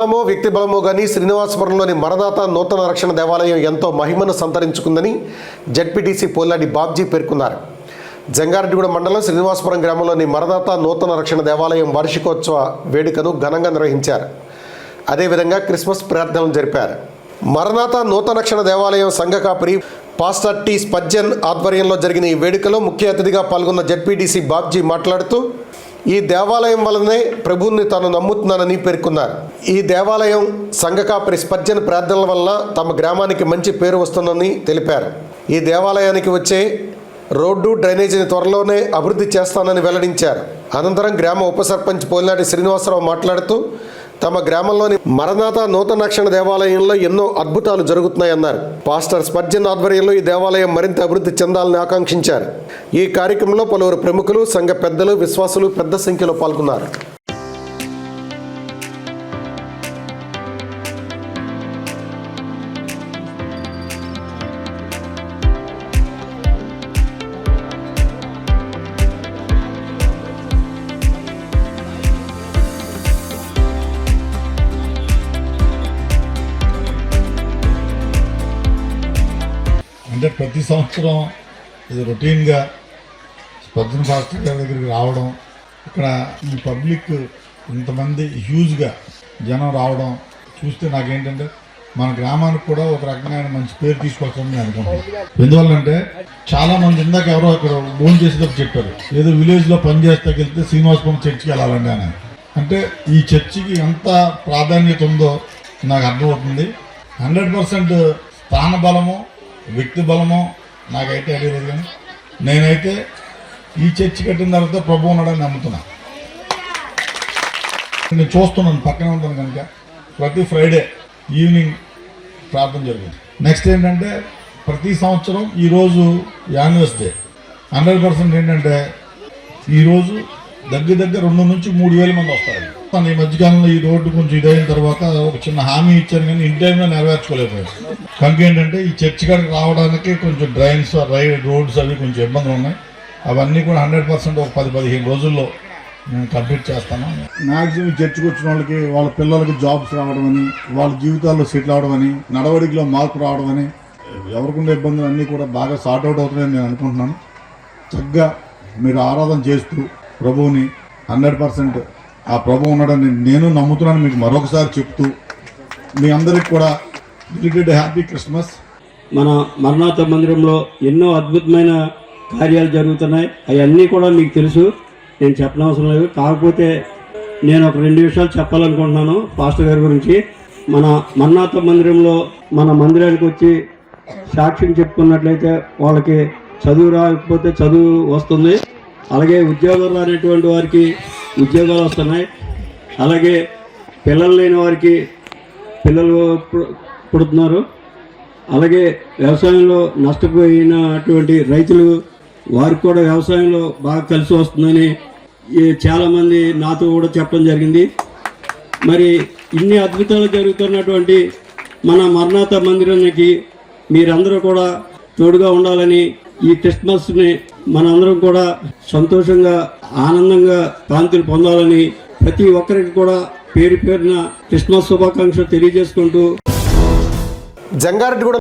వ్యక్తి బలమో గాని శ్రీనివాసపురంలోని మరణాత నూతన రక్షణ దేవాలయం ఎంతో మహిమను సంతరించుకుందని జెడ్పీటీసీ పోల్లాడి బాబ్జీ పేర్కొన్నారు. జంగారెడ్డిగూడెం మండలం శ్రీనివాసపురం గ్రామంలోని మరణాత నూతన రక్షణ దేవాలయం వార్షికోత్సవ వేడుకను ఘనంగా నిర్వహించారు. అదేవిధంగా క్రిస్మస్ ప్రార్థనలు జరిపారు. మరణాత నూతన రక్షణ దేవాలయం సంఘ కాపరి పాస్టర్ టి స్పర్జన్ ఆధ్వర్యంలో జరిగిన ఈ వేడుకలో ముఖ్య అతిథిగా పాల్గొన్న జెడ్పీటీసీ బాబ్జీ మాట్లాడుతూ ఈ దేవాలయం వల్లనే ప్రభువుని తాను నమ్ముతున్నానని పేర్కొన్నారు. ఈ దేవాలయం సంఘ కాపరి స్పర్జన్ ప్రార్థనల వల్ల తమ గ్రామానికి మంచి పేరు వస్తుందని తెలిపారు. ఈ దేవాలయానికి వచ్చే రోడ్డు డ్రైనేజీని త్వరలోనే అభివృద్ధి చేస్తానని వెల్లడించారు. అనంతరం గ్రామ ఉప సర్పంచ్ పోలినాటి శ్రీనివాసరావు మాట్లాడుతూ తమ గ్రామంలోని మరణాత నూతన రక్షణ దేవాలయంలో ఎన్నో అద్భుతాలు జరుగుతున్నాయన్నారు. పాస్టర్ స్పర్జన్ ఆధ్వర్యంలో ఈ దేవాలయం మరింత అభివృద్ధి చెందాలని ఆకాంక్షించారు. ఈ కార్యక్రమంలో పలువురు ప్రముఖులు, సంఘ పెద్దలు, విశ్వాసులు పెద్ద సంఖ్యలో పాల్గొన్నారు. అంటే ప్రతి సంవత్సరం ఇది రొటీన్గా స్పర్జన్ పాస్టర్ గారి దగ్గరికి రావడం, ఇక్కడ ఈ పబ్లిక్ ఇంతమంది హ్యూజ్గా జనం రావడం చూస్తే నాకేంటంటే మన గ్రామానికి కూడా ఒక రకమైన మంచి పేరు తీసుకొస్తామని నేను అనుకుంటున్నాను. ఎందువల్లంటే చాలామంది ఇందాక ఎవరో అక్కడ భోజనం చేసేటప్పుడు చెప్పారు, ఏదో విలేజ్లో పనిచేస్తే వెళ్తే శ్రీనివాసపురం చర్చికి వెళ్ళాలండి అని. అంటే ఈ చర్చికి ఎంత ప్రాధాన్యత ఉందో నాకు అర్థమవుతుంది. 100% స్థాన బలము, వ్యక్తి బలమో నాకైతే అడిగలేదు, కానీ నేనైతే ఈ చర్చి కట్టిన తర్వాత ప్రభు ఉన్నాడని నమ్ముతున్నా. నేను చూస్తున్నాను, పక్కనే ఉంటాను కనుక ప్రతి ఫ్రైడే ఈవినింగ్ ప్రార్థన జరుగుతుంది. నెక్స్ట్ ఏంటంటే ప్రతి సంవత్సరం ఈరోజు యానివర్సరీ 100% ఏంటంటే ఈరోజు దగ్గర 2 నుంచి 3,000 మంది వస్తారు. ఈ మధ్యకాలంలో ఈ రోడ్డు కొంచెం ఇదైన తర్వాత ఒక చిన్న హామీ ఇచ్చారు, కానీ ఇన్ టైంలో నెరవేర్చుకోలేకపోయారు. కనుక ఏంటంటే ఈ చర్చి కాడికి రావడానికి కొంచెం డ్రైన్స్, రోడ్స్ అవి కొంచెం ఇబ్బందులు ఉన్నాయి. అవన్నీ కూడా 100% ఒక 10-15 రోజుల్లో నేను కంప్లీట్ చేస్తాను. మ్యాక్సిమం చర్చికి వచ్చిన వాళ్ళకి వాళ్ళ పిల్లలకి జాబ్స్ రావడం అని, వాళ్ళ జీవితాల్లో సెటిల్ అవడం అని, నడవడికలో మార్పు రావడం అని, ఎవరికుండే ఇబ్బందులు అన్నీ కూడా బాగా సార్ట్ అవుట్ అవుతున్నాయని నేను అనుకుంటున్నాను. చక్కగా మీరు ఆరాధన చేస్తూ ప్రభువుని 100% ఆ ప్రభు ఉన్నాడని నేను నమ్ముతున్నాను మీకు మరొకసారి చెప్తూ మీ అందరికి కూడా హ్యాపీ క్రిస్మస్. మన మరణాత మందిరంలో ఎన్నో అద్భుతమైన కార్యాలు జరుగుతున్నాయి. అవన్నీ కూడా మీకు తెలుసు, నేను చెప్పనవసరం లేదు. కాకపోతే నేను ఒక 2 విషయాలు చెప్పాలనుకుంటున్నాను పాస్టర్ గారి గురించి. మన మరణాత మందిరంలో మన మందిరానికి వచ్చి సాక్ష్యం చెప్పుకున్నట్లయితే వాళ్ళకి చదువు రాకపోతే చదువు వస్తుంది, అలాగే ఉద్యోగాలు రానటువంటి వారికి ఉద్యోగాలు వస్తున్నాయి, అలాగే పిల్లలు లేని వారికి పిల్లలు పుడుతున్నారు, అలాగే వ్యవసాయంలో నష్టపోయినటువంటి రైతులు వారికి కూడా వ్యవసాయంలో బాగా కలిసి వస్తుందని చాలామంది నాతో కూడా చెప్పడం జరిగింది. మరి ఇన్ని అద్భుతాలు జరుగుతున్నటువంటి మన మరణాత మందిరానికి మీరందరూ కూడా తోడుగా ఉండాలని, ఈ క్రిస్మస్ని మనందరం కూడా సంతోషంగా ఆనందంగా కాంతులు పొందాలని ప్రతి ఒక్కరికి కూడా పేరు పేరున క్రిస్మస్ శుభాకాంక్షలు తెలియజేసుకుంటూ జంగారెడ్డిగూడెం